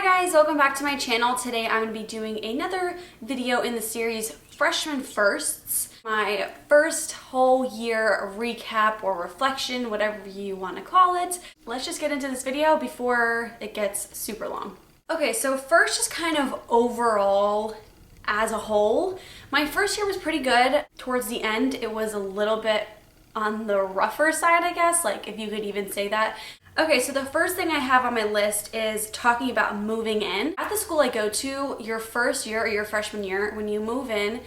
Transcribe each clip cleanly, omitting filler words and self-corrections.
Hi guys, welcome back to my channel. Today I'm going to be doing another video in the series Freshman Firsts. My first whole year recap or reflection, whatever you want to call it. Let's just get into this video before it gets super long. Okay, so first just kind of overall as a whole, my first year was pretty good. Towards the end, it was a little bit on the rougher side, I guess, like if you could even say that. Okay, so the first thing I have on my list is talking about moving in. At the school I go to, your first year or your freshman year, when you move in,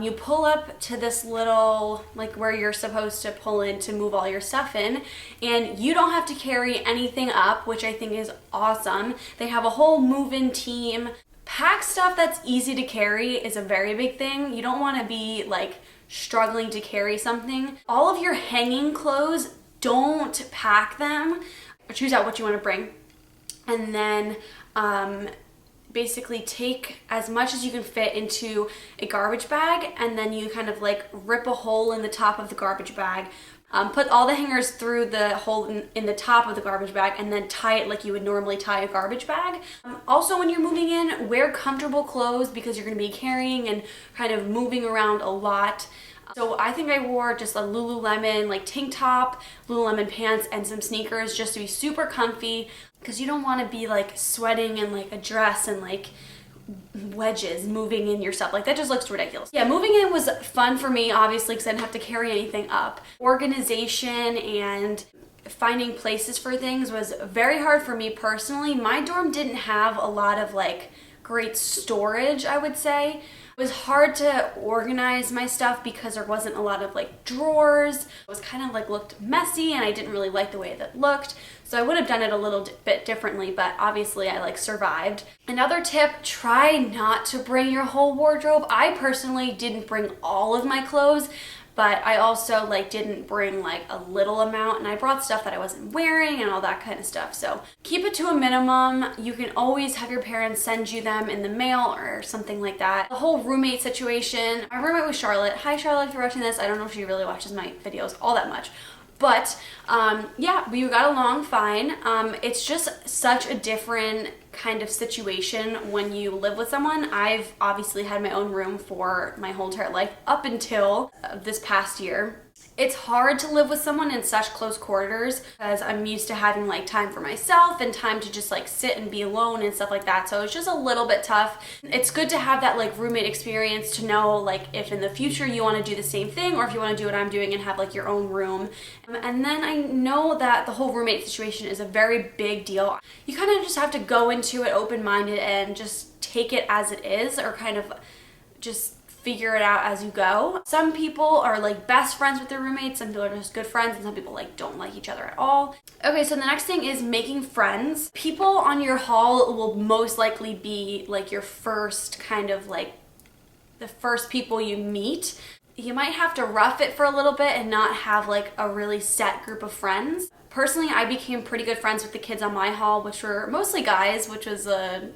you pull up to this little, like where you're supposed to pull in to move all your stuff in, and you don't have to carry anything up, which I think is awesome. They have a whole move-in team. Pack stuff that's easy to carry is a very big thing. You don't want to be like struggling to carry something. All of your hanging clothes, don't pack them. Choose out what you want to bring, and then basically take as much as you can fit into a garbage bag, and then you kind of like rip a hole in the top of the garbage bag, put all the hangers through the hole in the top of the garbage bag, and then tie it like you would normally tie a garbage bag. Also, when you're moving in, wear comfortable clothes because you're going to be carrying and kind of moving around a lot. So I think I wore just a Lululemon like tank top, Lululemon pants, and some sneakers just to be super comfy, because you don't want to be like sweating in like a dress and like wedges moving in your stuff. Like that just looks ridiculous. Yeah, moving in was fun for me, obviously, because I didn't have to carry anything up. Organization and finding places for things was very hard for me personally. My dorm didn't have a lot of like great storage, I would say. It was hard to organize my stuff because there wasn't a lot of like drawers. It was kind of like looked messy, and I didn't really like the way that looked. So I would have done it a little bit differently, but obviously I like survived. Another tip, try not to bring your whole wardrobe. I personally didn't bring all of my clothes, but I also like didn't bring like a little amount, and I brought stuff that I wasn't wearing and all that kind of stuff. So keep it to a minimum. You can always have your parents send you them in the mail or something like that. The whole roommate situation. My roommate was Charlotte. Hi Charlotte, if you're watching this. I don't know if she really watches my videos all that much. But yeah, we got along fine. It's just such a different kind of situation when you live with someone. I've obviously had my own room for my whole entire life up until this past year. It's hard to live with someone in such close quarters because I'm used to having like time for myself and time to just like sit and be alone and stuff like that. So it's just a little bit tough. It's good to have that like roommate experience to know like if in the future you want to do the same thing, or if you want to do what I'm doing and have like your own room. And then I know that the whole roommate situation is a very big deal. You kind of just have to go into it open-minded and just take it as it is, or kind of just figure it out as you go. Some people are like best friends with their roommates, some people are just good friends, and some people like don't like each other at all. Okay, so the next thing is making friends. People on your hall will most likely be like your first kind of like the first people you meet. You might have to rough it for a little bit and not have like a really set group of friends. Personally, I became pretty good friends with the kids on my hall, which were mostly guys, which was a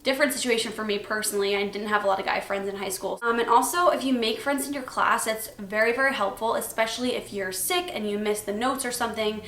different situation for me personally. I didn't have a lot of guy friends in high school. And also, if you make friends in your class, it's very, very helpful, especially if you're sick and you miss the notes or something.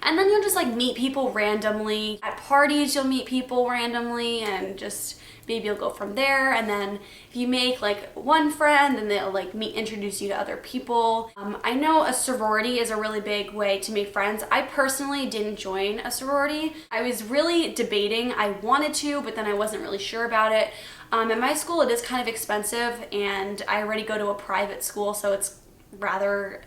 And then you'll just like meet people randomly. At parties, you'll meet people randomly, and just maybe you'll go from there. And then if you make like one friend, then they'll like introduce you to other people. I know a sorority is a really big way to make friends. I personally didn't join a sorority. I was really debating. I wanted to, but then I wasn't really sure about it. At my school, it is kind of expensive, and I already go to a private school, so it's rather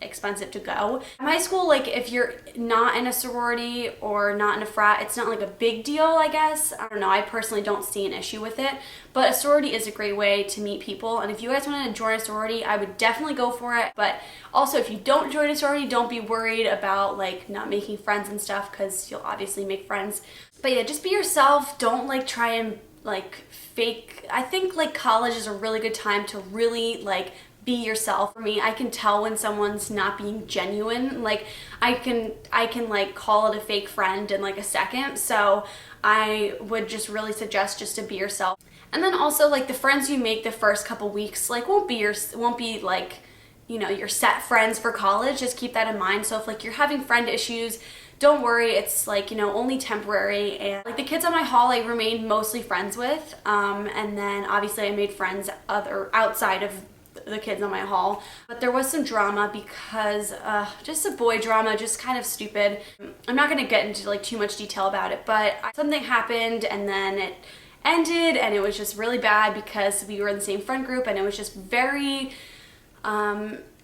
expensive to go. At my school, like if you're not in a sorority or not in a frat, it's not like a big deal, I guess. I don't know, I personally don't see an issue with it, but a sorority is a great way to meet people, and if you guys want to join a sorority, I would definitely go for it. But also, if you don't join a sorority, don't be worried about like not making friends and stuff, because you'll obviously make friends. But yeah, just be yourself. Don't like try and like fake. I think like college is a really good time to really like be yourself. For me, I can tell when someone's not being genuine. Like I can like call it a fake friend in like a second. So I would just really suggest just to be yourself. And then also like the friends you make the first couple weeks like won't be like, you know, your set friends for college. Just keep that in mind. So if like you're having friend issues, don't worry, it's like, you know, only temporary. And like the kids on my hall I remained mostly friends with, and then obviously I made friends outside of the kids on my hall, but there was some drama because just a boy drama, just kind of stupid. I'm not gonna get into like too much detail about it, but something happened and then it ended, and it was just really bad because we were in the same friend group, and it was just very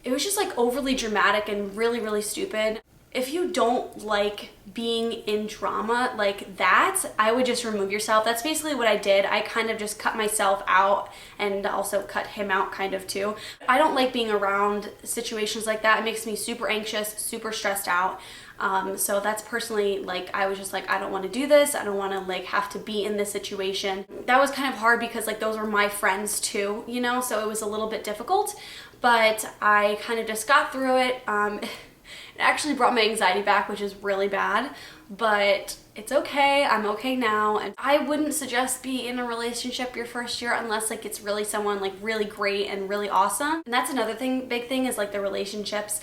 it was just like overly dramatic and really, really stupid. If you don't like being in drama like that, I would just remove yourself. That's basically what I did. I kind of just cut myself out and also cut him out kind of too. I don't like being around situations like that. It makes me super anxious, super stressed out. So that's personally, like, I was just like, I don't want to do this. I don't want to like have to be in this situation. That was kind of hard because like those were my friends too, you know, so it was a little bit difficult, but I kind of just got through it. It actually brought my anxiety back, which is really bad, but it's okay. I'm okay now. And I wouldn't suggest be in a relationship your first year unless like it's really someone like really great and really awesome. And that's another big thing is like the relationships.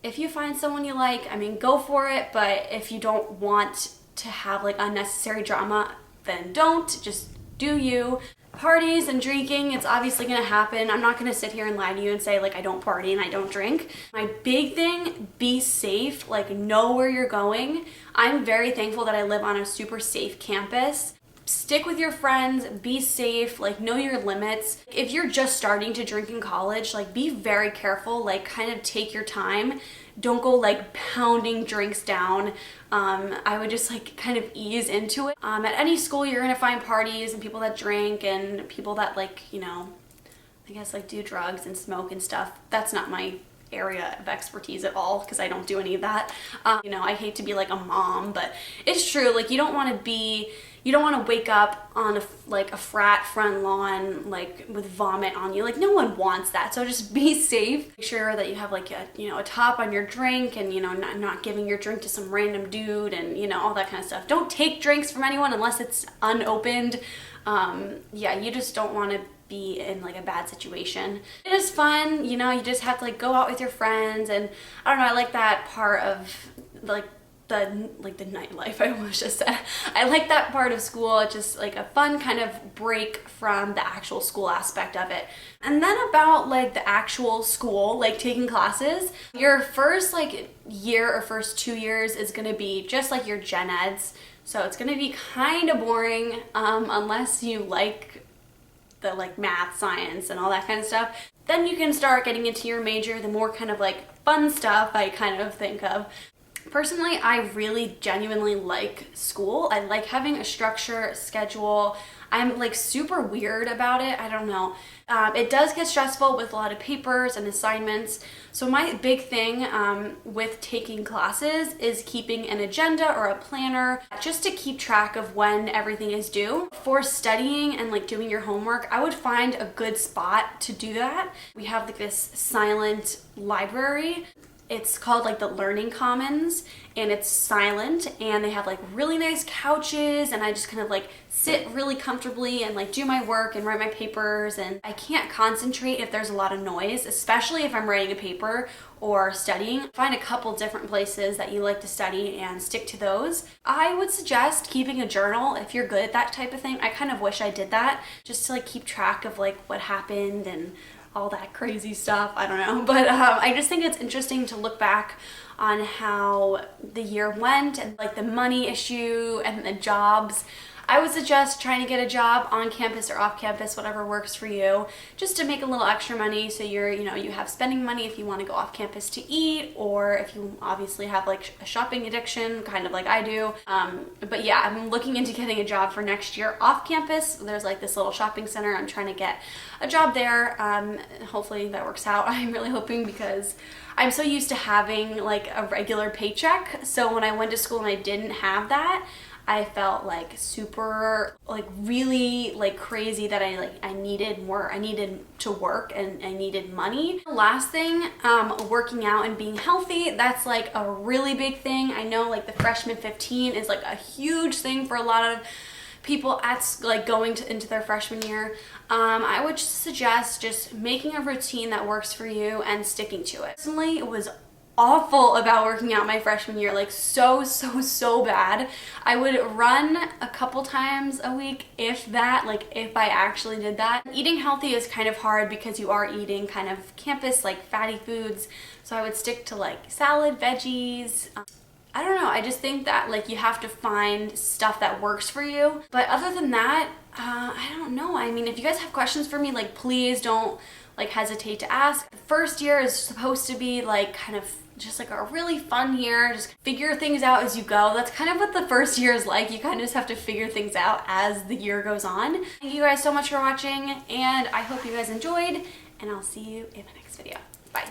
If you find someone you like, I mean, go for it. But if you don't want to have like unnecessary drama, then don't. Just do you. Parties and drinking, it's obviously gonna happen. I'm not gonna sit here and lie to you and say like I don't party and I don't drink. My big thing, be safe, like know where you're going. I'm very thankful that I live on a super safe campus. Stick with your friends, be safe, like know your limits. If you're just starting to drink in college, like be very careful, like kind of take your time. Don't go like pounding drinks down. I would just like kind of ease into it. At any school you're gonna find parties and people that drink and people that like, you know, I guess like do drugs and smoke and stuff. That's not my area of expertise at all because I don't do any of that. You know, I hate to be like a mom, but it's true. Like you don't want to wake up on a frat front lawn like with vomit on you. Like no one wants that. So just be safe. Make sure that you have like a top on your drink, and you know not giving your drink to some random dude, and you know all that kind of stuff. Don't take drinks from anyone unless it's unopened. Yeah, you just don't want to be in like a bad situation. It is fun, you know, you just have to like go out with your friends, and I don't know, I like that part of like the nightlife. I almost just said I like that part of school. It's just like a fun kind of break from the actual school aspect of it. And then about like the actual school, like taking classes, your first like year or first 2 years is going to be just like your gen eds, so it's going to be kind of boring unless you like the like math, science, and all that kind of stuff. Then you can start getting into your major, the more kind of like fun stuff I kind of think of. Personally, I really genuinely like school. I like having a structure, a schedule. I'm like super weird about it. I don't know. It does get stressful with a lot of papers and assignments. So my big thing with taking classes is keeping an agenda or a planner just to keep track of when everything is due. For studying and like doing your homework, I would find a good spot to do that. We have like this silent library. It's called like the Learning Commons, and it's silent, and they have like really nice couches, and I just kind of like sit really comfortably and like do my work and write my papers. And I can't concentrate if there's a lot of noise, especially if I'm writing a paper or studying. Find a couple different places that you like to study and stick to those. I would suggest keeping a journal if you're good at that type of thing. I kind of wish I did that just to like keep track of like what happened and all that crazy stuff. I don't know, but I just think it's interesting to look back on how the year went and like the money issue and the jobs. I would suggest trying to get a job on campus or off campus, whatever works for you, just to make a little extra money so you have spending money if you want to go off campus to eat, or if you obviously have like a shopping addiction, kind of like I do. But yeah, I'm looking into getting a job for next year off campus. There's like this little shopping center. I'm trying to get a job there. Hopefully that works out. I'm really hoping, because I'm so used to having like a regular paycheck. So when I went to school and I didn't have that, I felt like super, like really like crazy that I needed more. I needed to work and I needed money. The last thing, working out and being healthy, that's like a really big thing. I know like the freshman 15 is like a huge thing for a lot of people at like going into their freshman year. I would suggest just making a routine that works for you and sticking to it. Personally, it was awful about working out my freshman year, like so bad. I would run a couple times a week, if that, like if I actually did that. Eating healthy is kind of hard because you are eating kind of campus like fatty foods, so I would stick to like salad, veggies. I don't know, I just think that like you have to find stuff that works for you. But other than that, I don't know. I mean, if you guys have questions for me, like please don't like hesitate to ask. The first year is supposed to be like kind of just like a really fun year, just figure things out as you go. That's kind of what the first year is like. You kind of just have to figure things out as the year goes on. Thank you guys so much for watching, and I hope you guys enjoyed, and I'll see you in the next video. Bye.